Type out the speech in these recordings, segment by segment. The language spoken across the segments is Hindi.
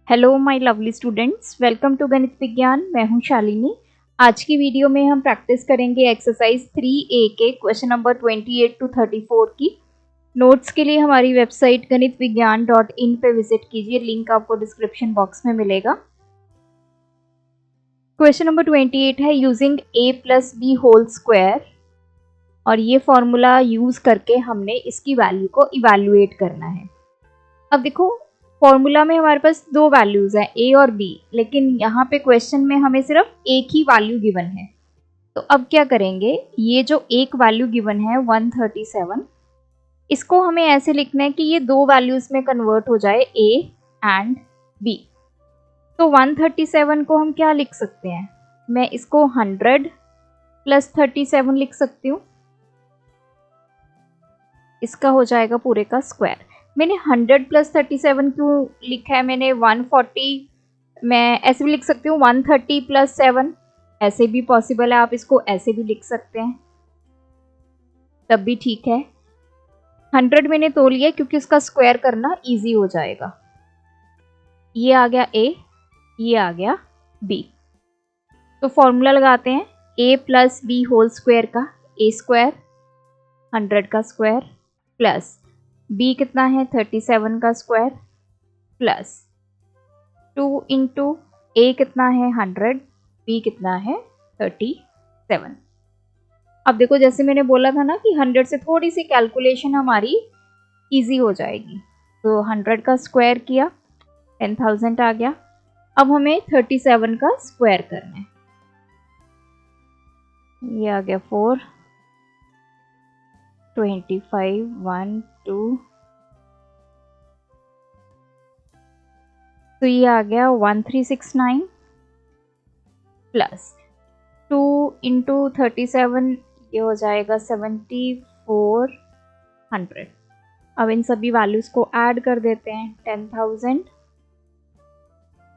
Hello my lovely students, welcome to Ganit Vigyan. मैं हूं शालिनी। आज की वीडियो में हम प्रैक्टिस करेंगे एक्सरसाइज 3A के क्वेश्चन नंबर 28 to 34 की। नोट्स के लिए हमारी वेबसाइट ganitviggyan.in पे विजिट कीजिए, लिंक आपको डिस्क्रिप्शन बॉक्स में मिलेगा। क्वेश्चन नंबर 28 है using a plus B whole square, और ये फॉर्मूला यूज करके हमने इसकी वैल्यू को इवैल्यूएट करना है। अब देखो, फॉर्मूला में हमारे पास दो वैल्यूज है ए और बी, लेकिन यहाँ पे क्वेश्चन में हमें सिर्फ एक ही वैल्यू गिवन है। तो अब क्या करेंगे, ये जो एक वैल्यू गिवन है 137, इसको हमें ऐसे लिखना है कि ये दो वैल्यूज में कन्वर्ट हो जाए ए एंड बी। तो 137 को हम क्या लिख सकते हैं, मैं इसको 100 प्लस 37 लिख सकती हूँ। इसका हो जाएगा पूरे का स्क्वायर। मैंने 100 प्लस 37 क्यों लिखा है, मैंने 140, मैं ऐसे भी लिख सकती हूँ 130 प्लस 7, ऐसे भी पॉसिबल है, आप इसको ऐसे भी लिख सकते हैं, तब भी ठीक है। 100 मैंने तोल लिया क्योंकि उसका स्क्वायर करना इजी हो जाएगा। ये आ गया ए, ये आ गया बी। तो फॉर्मूला लगाते हैं, ए प्लस बी होल स्क्वायर का ए स्क्वायर 100 का स्क्वायर प्लस b कितना है 37 का स्क्वायर प्लस 2 इंटू ए कितना है 100, b कितना है 37। अब देखो, जैसे मैंने बोला था ना कि 100 से थोड़ी सी कैलकुलेशन हमारी इजी हो जाएगी। तो 100 का स्क्वायर किया 10,000 आ गया। अब हमें 37 का स्क्वायर करना है। ये आ गया 4, 25, 1, 2, तो ये आ गया 1369 प्लस 2 इंटू 37, ये हो जाएगा 7400। अब इन सभी वैल्यूज को ऐड कर देते हैं, 10,000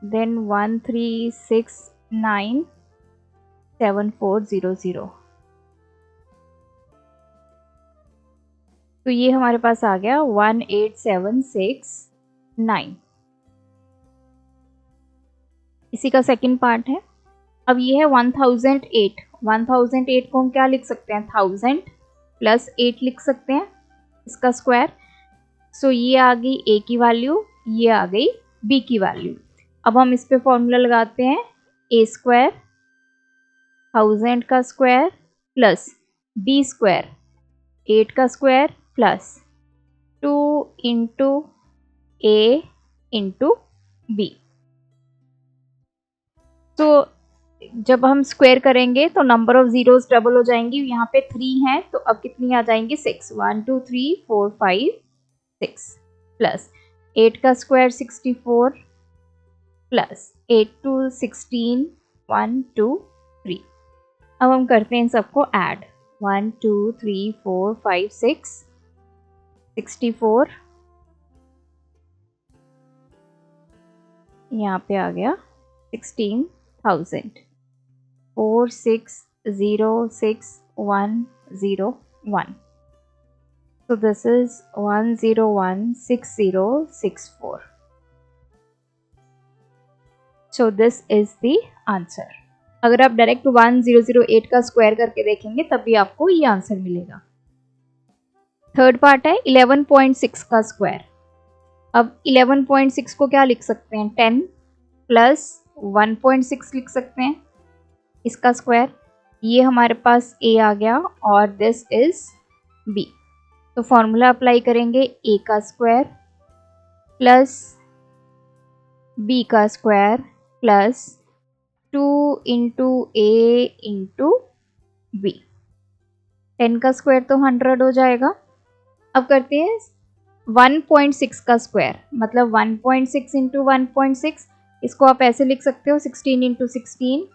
देन 1369 7400। तो ये हमारे पास आ गया 18769। इसी का सेकंड पार्ट है। अब ये है 1008। 1008 को हम क्या लिख सकते हैं, 1000 प्लस 8 लिख सकते हैं, इसका स्क्वायर। सो ये आ गई ए की वैल्यू, ये आ गई बी की वैल्यू। अब हम इस पे फॉर्मूला लगाते हैं, ए स्क्वायर 1000 का स्क्वायर प्लस बी स्क्वायर 8 का स्क्वायर प्लस 2 इंटू ए इंटू बी। तो जब हम स्क्वायर करेंगे तो नंबर ऑफ जीरोस डबल हो जाएंगी। यहाँ पे 3 है तो अब कितनी आ जाएंगी, 6, 1 2 3 4 5 6 प्लस 8 का स्क्वायर 64 प्लस 8 2 16 1 2 3। अब हम करते हैं इन सबको ऐड, 1 2 3 4 5 6 64, यहाँ पे आ गया 16,000, 4606,101. So this is 1016064. So this is the answer. अगर आप डायरेक्ट 1008 का स्क्वायर करके देखेंगे तब भी आपको ये आंसर मिलेगा। थर्ड पार्ट है 11.6 का स्क्वायर। अब 11.6 को क्या लिख सकते हैं, 10 प्लस 1.6 लिख सकते हैं, इसका स्क्वायर। ये हमारे पास a आ गया और दिस इज b। तो फॉर्मूला अप्लाई करेंगे, a का स्क्वायर प्लस b का square plus 2 into a into b। 10 का स्क्वायर तो 100 हो जाएगा। अब करते हैं 1.6 का स्क्वायर, मतलब 1.6 इंटू 1.6, इसको आप ऐसे लिख सकते हो 16 इंटू 16,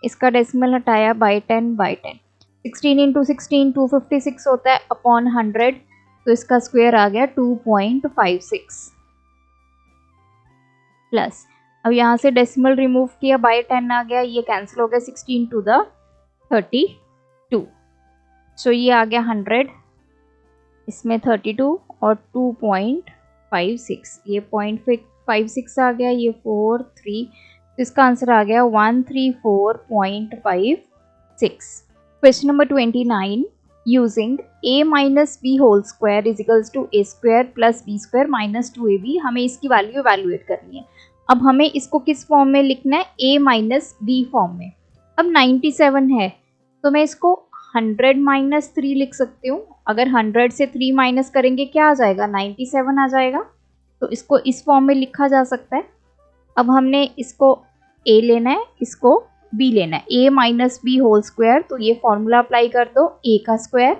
इसका डेसिमल हटाया बाई 10 बाई 10। 16 इंटू 16 256 होता है अपॉन 100, तो इसका स्क्वायर आ गया 2.56 प्लस, अब यहाँ से डेसिमल रिमूव किया, बाई 10 आ गया, ये कैंसिल हो गया, 16 टू द 32। सो ये आ गया 100, इसमें 32 और 2.56, ये 5 6 आ गया, ये 4 3, तो इसका आंसर आ गया 134.56। Question number 29, using a minus B whole square is equals to a square plus b square minus 2ab, हमें इसकी वैल्यू इवैल्यूएट करनी है। अब हमें इसको किस फॉर्म में लिखना है, a माइनस बी फॉर्म में। अब 97 है तो मैं इसको 100 माइनस 3 लिख सकती हूँ। अगर 100 से 3 माइनस करेंगे क्या आ जाएगा, 97 आ जाएगा। तो इसको इस फॉर्म में लिखा जा सकता है। अब हमने इसको a लेना है, इसको b लेना है, a minus B whole square, तो ये फॉर्मूला अप्लाई कर दो, a का स्क्वायर,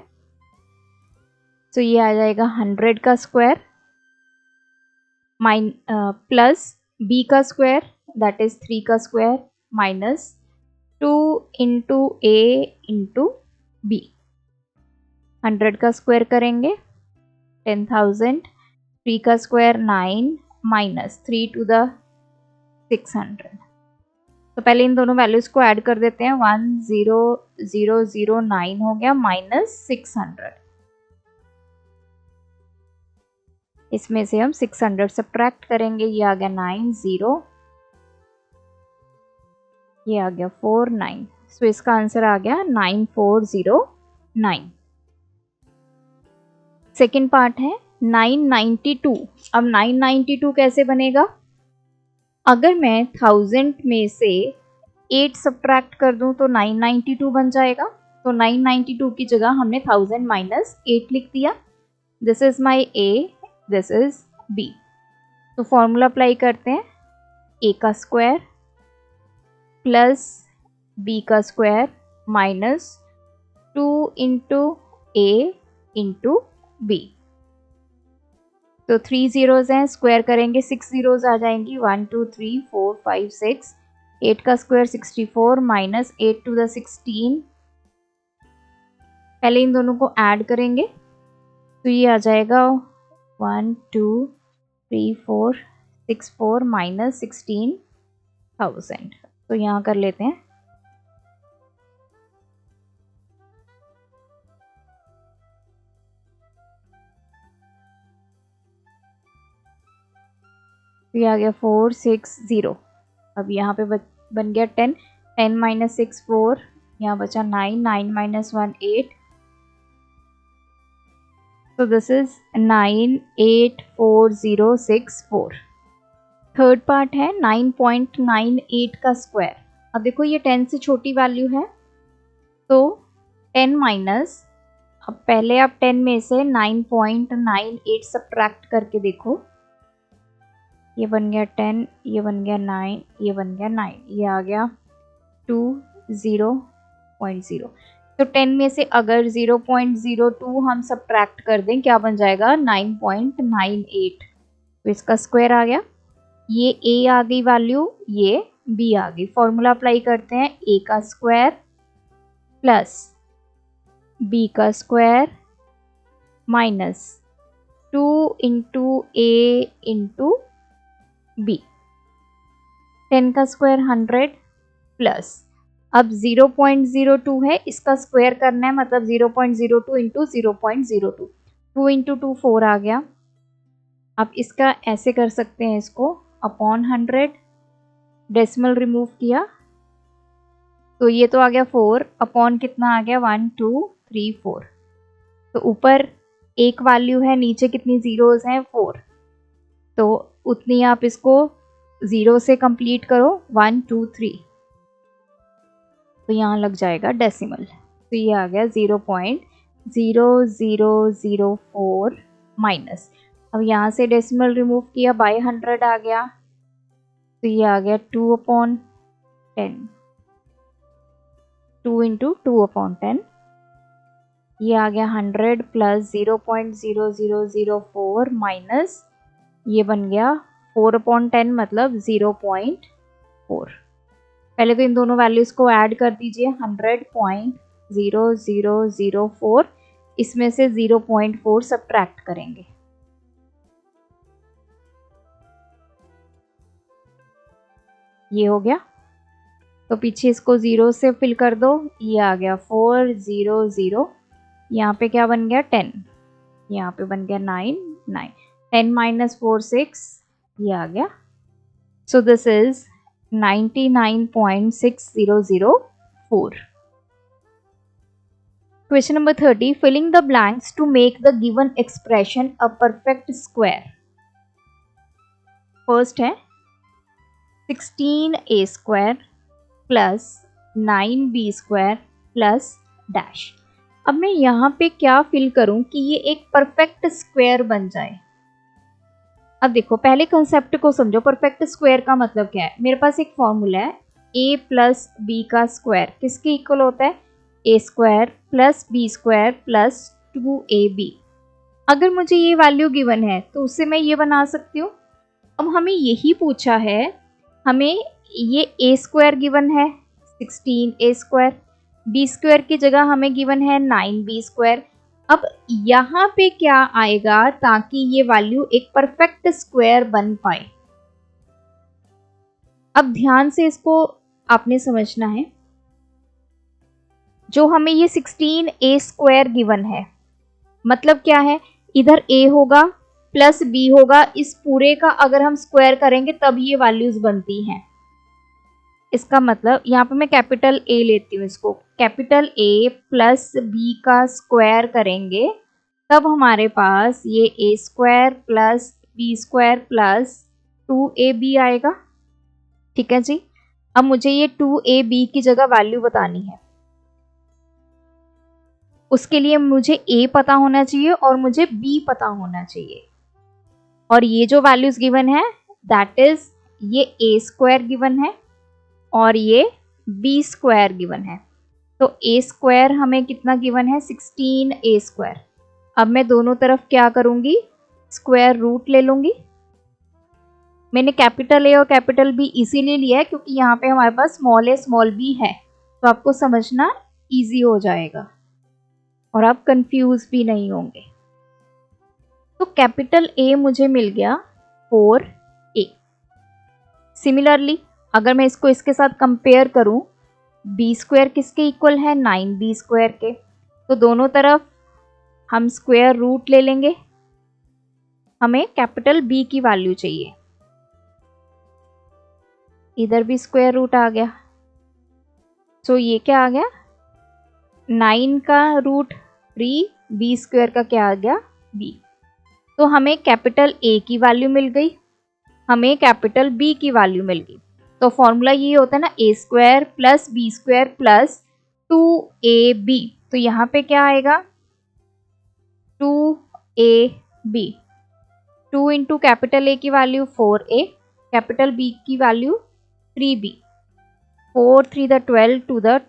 तो ये आ जाएगा 100 का स्क्वायर प्लस b का स्क्वायर दैट इज 3 का square minus 2 into a into b। 100 का स्क्वायर करेंगे 10,000, 3 का स्क्वायर 9 माइनस 3 टू द 600। तो पहले इन दोनों वैल्यूज को ऐड कर देते हैं, 10009 हो गया माइनस 600। इसमें से हम 600 सब्ट्रैक्ट करेंगे, ये आ गया 90, ये आ गया 49, सो इसका आंसर आ गया 9409। सेकेंड पार्ट है 992। अब 992 कैसे बनेगा, अगर मैं 1000 में से 8 सब्ट्रैक्ट कर दूं तो 992 बन जाएगा। तो 992 की जगह हमने 1000 माइनस 8 लिख दिया। This is my a, this is b। तो फॉर्मूला अप्लाई करते हैं, a का स्क्वायर प्लस b का square minus 2 into a into b। तो 3 जीरोज हैं, स्क्वायर करेंगे 6 जीरोज आ जाएंगी, 1 2 3 4 5 6। 8 का स्क्वायर 64 माइनस 8 टू द 16। पहले इन दोनों को ऐड करेंगे तो ये आ जाएगा 1 2 3 4 6 4 माइनस 16,000। तो यहाँ कर लेते हैं, तो ये आ गया 460। अब यहाँ पे बन गया 10, 10 माइनस 6 4, यहाँ बचा 9, 9 minus 1 8। So this is 984064। Third part है 9.98 का स्क्वायर। अब देखो ये 10 से छोटी वैल्यू है, तो 10 माइनस, अब पहले आप 10 में से 9.98 सब्ट्रैक्ट करके देखो, ये बन गया 10, ये बन गया 9, ये बन गया 9, ये आ गया 20.0। तो 10 में से अगर 0.02 हम सब्ट्रैक्ट कर दें क्या बन जाएगा, 9.98। तो इसका स्क्वायर आ गया, ये a आ गई वैल्यू, ये b आ गई। फॉर्मूला अप्लाई करते हैं, a का स्क्वायर प्लस b का square minus 2 into a into b। 10 का स्क्वायर 100 प्लस, अब 0.02 है, इसका स्क्वायर करना है, मतलब 0.02 इंटू 0.02, 2 इंटू 2 4 आ गया। अब इसका ऐसे कर सकते हैं, इसको अपॉन 100, डेसिमल रिमूव किया तो ये तो आ गया 4, अपॉन कितना आ गया 1 2 3 4। तो ऊपर एक वैल्यू है, नीचे कितनी जीरोज हैं 4, तो उतनी आप इसको 0 से कंप्लीट करो 1 2 3, तो यहाँ लग जाएगा डेसिमल। तो ये आ गया 0.0004 माइनस, अब यहाँ से डेसिमल रिमूव किया, बाय 100 आ गया, तो ये आ गया 2/10, 2 इंटू 2/10, ये आ गया 100 प्लस 0.0004 माइनस, ये बन गया 4/10 मतलब 0.4। पहले तो इन दोनों वैल्यूज को ऐड कर दीजिए, 100.0004, इसमें से 0.4 सब्ट्रैक्ट करेंगे, ये हो गया। तो पीछे इसको 0 से फिल कर दो, ये आ गया 400, यहाँ पे क्या बन गया 10, यहाँ पे बन गया 9 9, 10 माइनस 4 6, ये आ गया। So this is 99.6004। Question number 30. Filling the blanks to make the given expression a perfect square. First है 16a square plus 9b square plus dash. अब मैं यहाँ पे क्या फिल करूं कि ये एक परफेक्ट स्क्वायर बन जाए। अब देखो पहले कंसेप्ट को समझो। परफेक्ट स्क्वायर का मतलब क्या है? मेरे पास एक फॉर्मूला है a प्लस बी का स्क्वायर किसके इक्वल होता है? a square plus B square plus 2ab। अगर मुझे ये वैल्यू गिवन है तो उससे मैं ये बना सकती हूँ। अब हमें यही पूछा है, हमें ये a स्क्वायर गिवन है 16a स्क्वायर, b स्क्वायर की जगह हमें गिवन है 9b स्क्वायर। अब यहाँ पे क्या आएगा ताकि ये वैल्यू एक परफेक्ट स्क्वायर बन पाए? अब ध्यान से इसको आपने समझना है। जो हमें ये 16a स्क्वायर गिवन है मतलब क्या है? इधर a होगा प्लस b होगा, इस पूरे का अगर हम स्क्वायर करेंगे तब ये वैल्यूज बनती हैं। इसका मतलब यहाँ पे मैं कैपिटल A लेती हूँ, इसको कैपिटल A प्लस b का स्क्वायर करेंगे तब हमारे पास ये a square plus b square plus 2ab आएगा। ठीक है जी। अब मुझे ये 2ab की जगह वैल्यू बतानी है। उसके लिए मुझे a पता होना चाहिए और मुझे b पता होना चाहिए। और ये जो वैल्यूज गिवन है दैट इज ये a स्क्वायर गिवन है और ये b स्क्वायर गिवन है। तो a स्क्वायर हमें कितना गिवन है? 16a square. अब मैं दोनों तरफ क्या करूंगी? स्क्वायर रूट ले लूंगी। मैंने कैपिटल A और कैपिटल B इसीलिए लिया है क्योंकि यहाँ पे हमारे पास स्मॉल a स्मॉल b है, तो आपको समझना इजी हो जाएगा और आप कंफ्यूज भी नहीं होंगे। तो कैपिटल A मुझे मिल गया 4a। सिमिलरली अगर मैं इसको इसके साथ कंपेयर करूं, b स्क्वायर किसके इक्वल है? 9b स्क्वायर के। तो दोनों तरफ हम स्क्वायर रूट ले लेंगे। हमें कैपिटल B की वैल्यू चाहिए। इधर भी स्क्वायर रूट आ गया। सो ये क्या आ गया? 9 का रूट 3, b स्क्वायर का क्या आ गया? b। तो हमें कैपिटल A की वैल्यू मिल गई, हमें कैपिटल B की वैल्यू मिल गई। तो फॉर्मूला ये होता है ना a square plus b square plus 2ab। तो यहाँ पे क्या आएगा? 2ab। 2 इंटू कैपिटल A की वैल्यू 4a, कैपिटल B की वैल्यू 3b। 4 3 द 12 टू द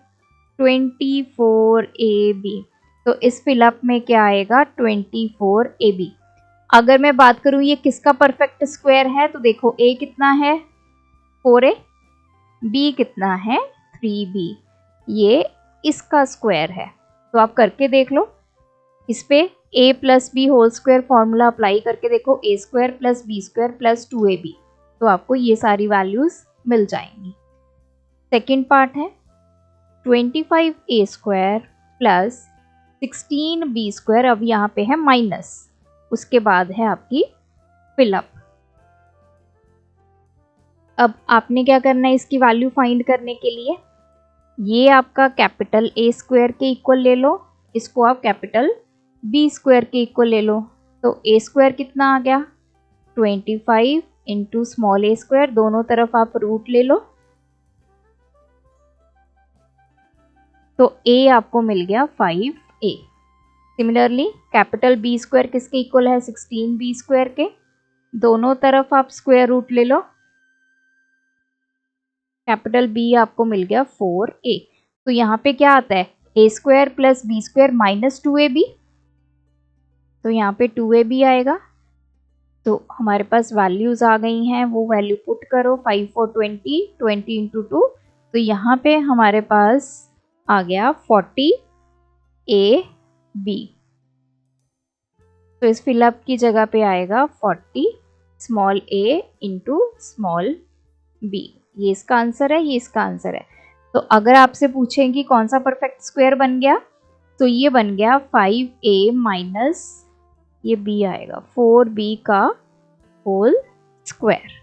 24ab। तो इस फिलअप में क्या आएगा? 24ab। अगर मैं बात करूं ये किसका परफेक्ट स्क्वायर है तो देखो a कितना है? 4a, b कितना है? 3b। ये इसका स्क्वायर है। तो आप करके देख लो, इस पे a plus B whole square formula apply करके देखो, a square plus B square plus 2ab। तो आपको ये सारी वैल्यूज मिल जाएंगी। सेकेंड पार्ट है 25a square plus 16b square. अब यहाँ पे है माइनस, उसके बाद है आपकी फिलअप। अब आपने क्या करना है इसकी वैल्यू फाइंड करने के लिए? ये आपका कैपिटल A स्क्वायर के इक्वल ले लो, इसको आप कैपिटल B स्क्वायर के इक्वल ले लो। तो a स्क्वायर कितना आ गया? 25 इंटू स्मॉल a स्क्वायर, दोनों तरफ आप रूट ले लो। तो a आपको मिल गया 5a। Similarly capital B square किसके इक्वल है? 16b स्क्वायर के। दोनों तरफ आप स्क्वायर रूट ले लो, कैपिटल B आपको मिल गया 4a। तो यहाँ पे क्या आता है? a square plus b square minus 2ab। तो यहाँ पे 2ab आएगा। तो हमारे पास वैल्यूज आ गई हैं, वो वैल्यू पुट करो। 5 4 20, 20 इंटू 2। तो यहाँ पे हमारे पास आ गया 40ab। तो इस फिलअप की जगह पे आएगा 40 small a into small b। ये इसका आंसर है, ये इसका आंसर है। तो अगर आपसे पूछें कि कौन सा परफेक्ट स्क्वायर बन गया, तो ये बन गया 5a माइनस ये b आएगा 4b का होल स्क्वायर।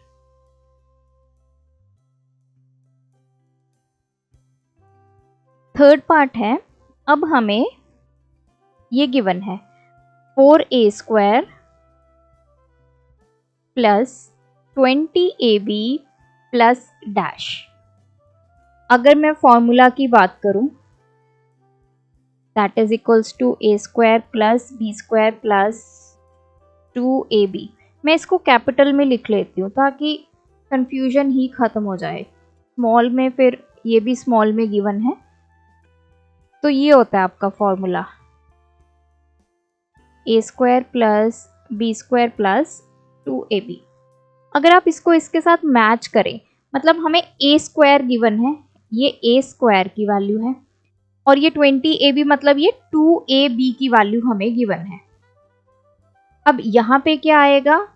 थर्ड पार्ट है, अब हमें ये गिवन है 4a² plus 20ab plus dash. अगर मैं फॉर्मूला की बात करूं, that is equals to a² plus b² plus 2ab। मैं इसको कैपिटल में लिख लेती हूँ ताकि कंफ्यूजन ही खत्म हो जाए। स्मॉल में फिर ये भी स्मॉल में गिवन है, तो ये होता है आपका formula a² plus b² plus 2ab। अगर आप इसको इसके साथ मैच करें, मतलब हमें a² गिवन है, ये a² की वैल्यू है, और ये 20ab मतलब ये 2ab की वैल्यू हमें गिवन है। अब यहाँ पे क्या आएगा,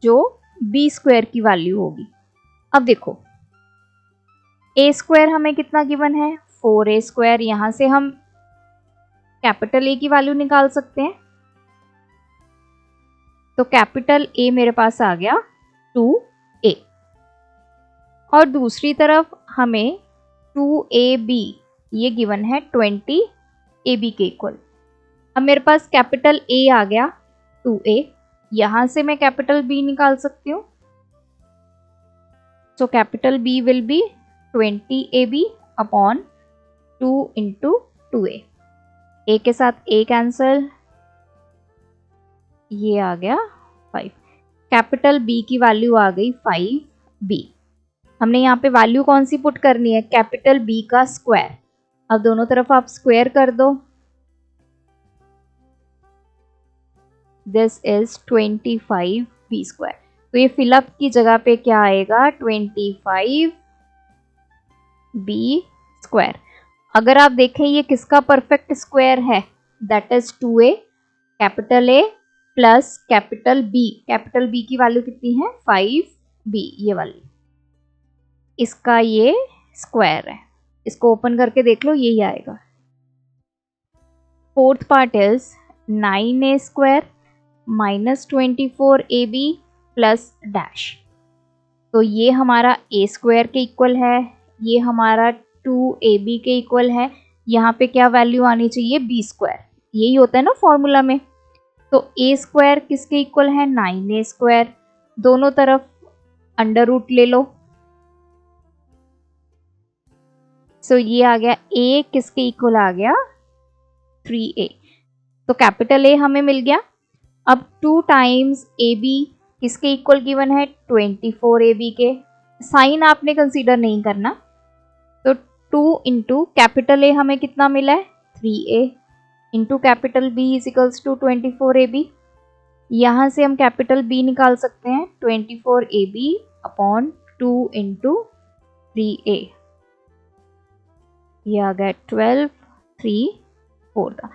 जो b² की वैल्यू होगी। अब देखो a² हमें कितना गिवन है, 4a²। यहाँ से हम कैपिटल A की वैल्यू निकाल सकते हैं, तो कैपिटल A मेरे पास आ गया 2a, और दूसरी तरफ हमें 2ab ये गिवन है 20ab के इक्वल। अब मेरे पास कैपिटल A आ गया 2a, यहां से मैं कैपिटल B निकाल सकती हूँ, so capital B will be 20ab upon 2 into 2a। a के साथ a कैंसल, ये आ गया 5। कैपिटल B की वैल्यू आ गई 5b। हमने यहाँ पे वैल्यू कौन सी पुट करनी है, कैपिटल B का स्क्वायर। अब दोनों तरफ आप स्क्वायर कर दो, दिस इज 25b²। तो ये फिलअप की जगह पे क्या आएगा, 25b²। अगर आप देखें ये किसका परफेक्ट स्क्वायर है, that is 2a capital A plus capital B। Capital B की वैल्यू कितनी है, 5b, ये वाली, इसका ये स्क्वायर है। इसको ओपन करके देख लो, यही आएगा। Fourth part is 9a² minus 24ab plus dash. तो ये हमारा a² के इक्वल है, ये हमारा 2ab के इक्वल है। यहाँ पे क्या वैल्यू आनी चाहिए, b²। यही होता है ना फॉर्मूला में। तो a² किसके इक्वल है, 9a²। दोनों तरफ अंडर रूट ले लो, सो ये आ गया a किसके इक्वल आ गया, 3a। तो कैपिटल A हमें मिल गया। अब 2 टाइम्स ab किसके इक्वल गिवन है, 24ab के। साइन आपने कंसीडर नहीं करना, तो 2 इंटू कैपिटल A हमें कितना मिला है, 3a into capital B is equals to 24ab। यहाँ से हम कैपिटल B निकाल सकते हैं, 24ab अपॉन 2 इंटू 3a, ये आ गया 12, 3, 4 का।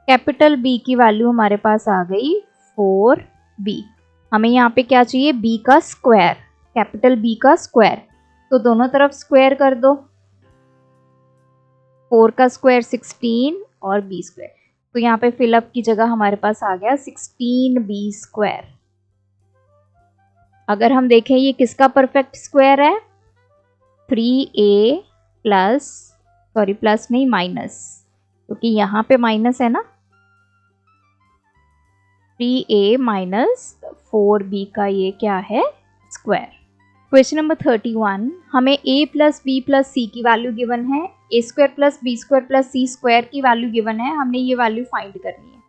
कैपिटल B की वैल्यू हमारे पास आ गई 4b। हमें यहाँ पे क्या चाहिए, b का स्क्वायर, कैपिटल B का स्क्वायर। तो दोनों तरफ स्क्वायर कर दो, 4 का स्क्वायर 16 और b²। तो यहाँ पे फिलअप की जगह हमारे पास आ गया 16b²। अगर हम देखें ये किसका परफेक्ट स्क्वायर है, 3a प्लस, सॉरी प्लस नहीं माइनस, क्योंकि यहाँ पे माइनस है ना, 3a माइनस 4b का ये क्या है, स्क्वायर। क्वेश्चन नंबर 31, हमें a plus b plus c की वैल्यू गिवन है, a² plus b² plus c² की वैल्यू गिवन है। हमने ये वैल्यू फाइंड करनी है।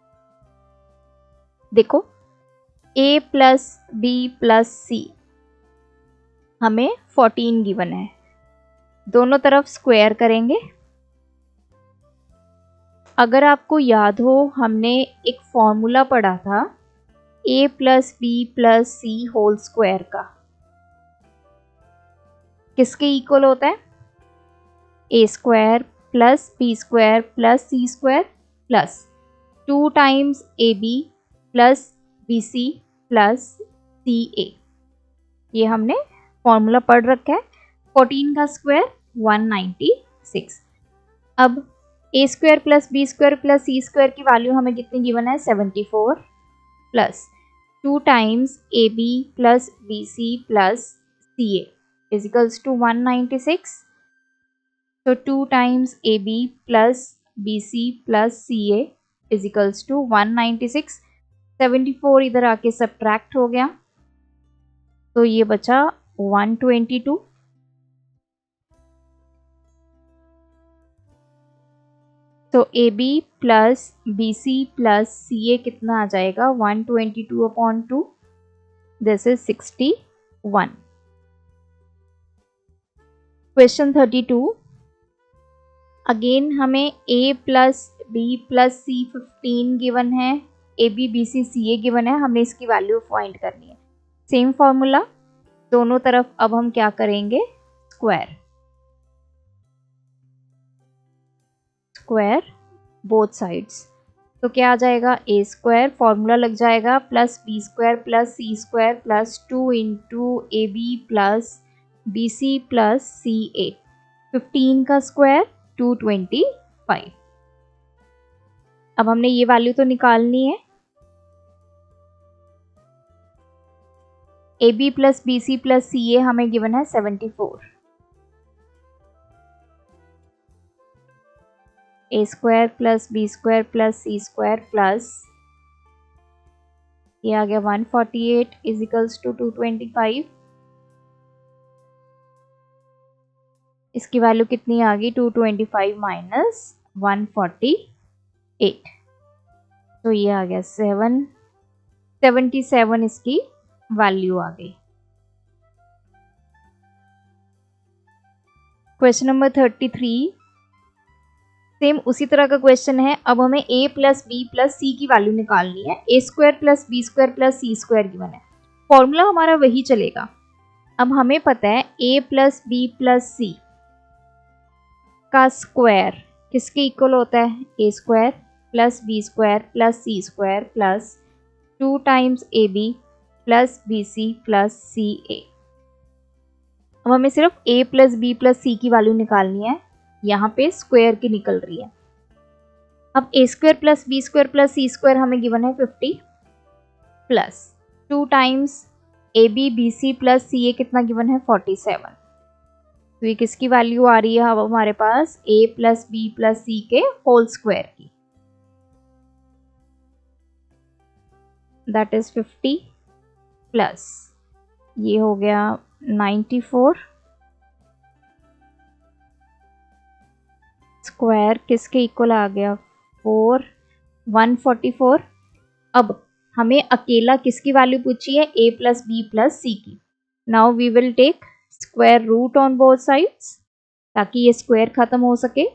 देखो a plus b plus c हमें 14 गिवन है, दोनों तरफ स्क्वायर करेंगे। अगर आपको याद हो, हमने एक फॉर्मूला पढ़ा था a plus b plus c whole square का, किसके इक्वल होता है, a² plus b² plus c² plus 2 times ab plus bc plus ca। ये हमने फॉर्मूला पढ़ रखा है। 14 का स्क्वायर 196। अब a² plus b² plus c² की वैल्यू हमें कितनी गिवन है, 74 plus 2 times AB plus BC plus CA is equals to 196. So 2 times AB plus BC plus CA is equals to 196. 74 इधर आके सब्ट्रैक्ट हो गया तो ये बचा 122. तो AB plus BC plus CA कितना आ जाएगा 122/2. This is 61. क्वेश्चन 32. अगेन हमें A plus B plus C 15 given है, AB BC CA गिवन है, हमने इसकी वैल्यू फाइंड करनी है. सेम फॉर्मूला, दोनों तरफ अब हम क्या करेंगे, स्क्वायर बोथ साइड्स. तो क्या आ जाएगा, ए स्क्वायर फॉर्मूला लग जाएगा plus B square plus C square plus 2 into A B plus B C plus C A. 15 का स्क्वायर 225. अब हमने ये वैल्यू तो निकालनी है. ए B plus B C plus C A हमें गिवन है 74. A square plus B square plus C square plus ये आ गया 148 इज इक्वल्स टू 225. इसकी वैल्यू कितनी आ गई, 225 माइनस 148. तो ये आ गया 777 इसकी वैल्यू आ गई. Question number 33. सेम उसी तरह का क्वेश्चन है. अब हमें a प्लस बी प्लस सी की वैल्यू निकालनी है. A square plus B square plus C square given है, फॉर्मूला हमारा वही चलेगा. अब हमें पता है a प्लस बी प्लस सी का स्क्वायर किसके इक्वल होता है, A square plus B square plus C square plus 2 times A B plus B C plus C A. अब हमें सिर्फ a प्लस बी प्लस सी की वैल्यू निकालनी है. यहाँ पे स्क्वायर की निकल रही है. अब A square plus B square plus C square हमें गिवन है 50 plus 2 times A B B C plus C A कितना गिवन है 47. तो ये किसकी वैल्यू आ रही है अब हमारे पास, a प्लस बी प्लस सी के होल स्क्वायर की. दैट इज 50 प्लस ये हो गया 94 स्क्वायर किसके इक्वल आ गया 144. अब हमें अकेला किसकी वैल्यू पूछी है, a प्लस बी प्लस सी की. Now we will take square root on both sides ताकि ये स्क्वायर खत्म हो सके.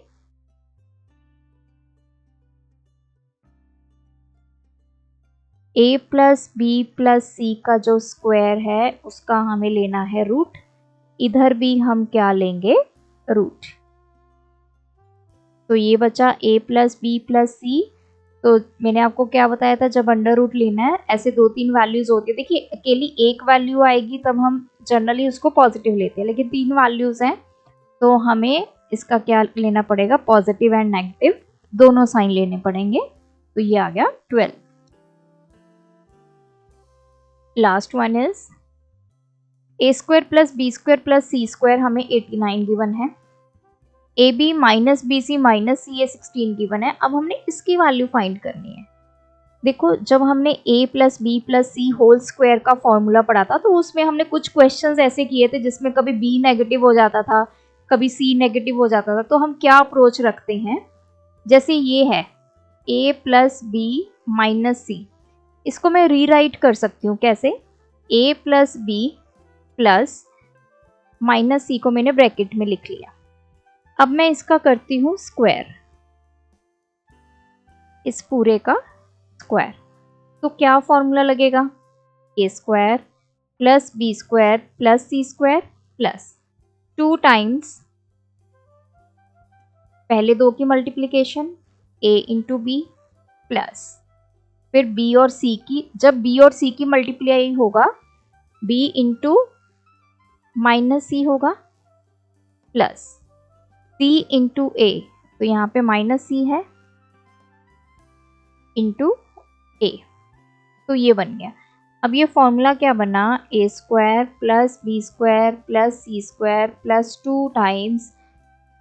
a प्लस बी प्लस सी का जो स्क्वायर है उसका हमें लेना है रूट. इधर भी हम क्या लेंगे, रूट. तो ये बचा a प्लस बी प्लस सी. तो मैंने आपको क्या बताया था, जब अंडर रूट लेना है ऐसे 2-3 वैल्यूज होती है. देखिए अकेली एक वैल्यू आएगी तब हम जनरली उसको पॉजिटिव लेते हैं, लेकिन 3 वैल्यूज हैं तो हमें इसका क्या लेना पड़ेगा, पॉजिटिव एंड नेगेटिव दोनों साइन लेने पड़ेंगे. तो ये आ गया 12. Last one is a square plus B square plus C square हमें 89 गिवन है. ए b minus B C minus C a 16 given है. अब हमने इसकी वैल्यू फाइंड करनी है. देखो जब हमने a plus B plus c whole square का फॉर्मूला पढ़ा था तो उसमें हमने कुछ क्वेश्चंस ऐसे किए थे जिसमें कभी b नेगेटिव हो जाता था, कभी c नेगेटिव हो जाता था. तो हम क्या अप्रोच रखते हैं, जैसे ये है a plus B minus C, इसको मैं रीराइट कर सकती हूँ कैसे, a plus B plus minus C को मैंने ब्रैकेट में लिख लिया. अब मैं इसका करती हूँ स्क्वायर, इस पूरे का स्क्वायर. तो क्या फॉर्मूला लगेगा, A square plus B square plus C square plus 2 times पहले 2 की multiplication a into B plus फिर b और c की, जब b और c की मल्टीप्लाई होगा b इंटू माइनस सी होगा प्लस c इंटू a, तो यहाँ पे माइनस c है इंटू a. तो ये बन गया. अब ये फॉर्मूला क्या बना, A square plus B square plus C square plus 2 times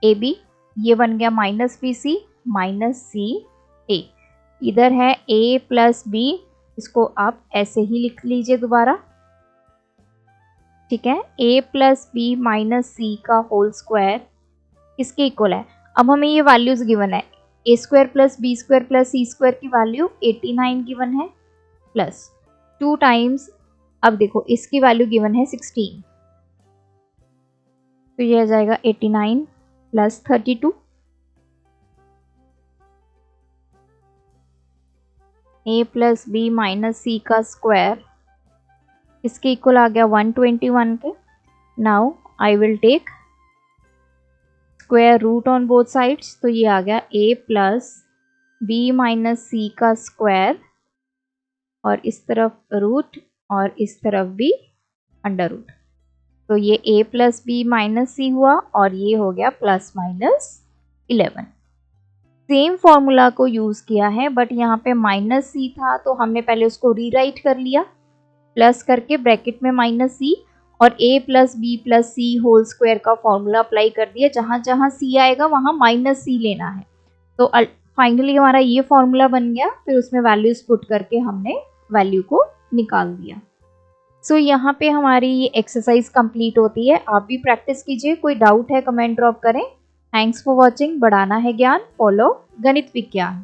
A B, ये बन गया minus B C minus C A. इधर है ए प्लस बी, इसको आप ऐसे ही लिख लीजिए दोबारा, ठीक है। ए प्लस बी माइनस सी का होल स्क्वायर किसके इक्वल है। अब हमें ये वैल्यूज गिवन है, A square plus B square plus C square की वैल्यू 89 गिवन है, प्लस 2 टाइम्स, अब देखो इसकी वैल्यू गिवन है 16, तो ये आ जाएगा 89 plus 32, a plus B minus c का स्क्वायर इसके इक्वल आ गया 121 के। Now I will take square root on both sides, तो ये आ गया a plus B minus c का स्क्वायर, और इस तरफ रूट और इस तरफ भी अंडर रूट, तो ये a प्लस बी माइनस सी हुआ और ये हो गया प्लस माइनस 11। सेम फॉर्मूला को यूज किया है, बट यहाँ पे माइनस सी था तो हमने पहले उसको रीराइट कर लिया, प्लस करके ब्रैकेट में माइनस सी और a plus B plus c whole square का फॉर्मूला अप्लाई कर दिया, जहाँ जहाँ c आएगा वहाँ माइनस सी लेना है। तो फाइनली हमारा ये फॉर्मूला बन गया, फिर उसमें वैल्यूज पुट करके हमने वैल्यू को निकाल दिया। सो यहाँ पे हमारी ये एक्सरसाइज कंप्लीट होती है। आप भी प्रैक्टिस कीजिए, कोई डाउट है कमेंट ड्रॉप करें। Thanks for watching. बढ़ाना है ज्ञान, फॉलो गणित विज्ञान।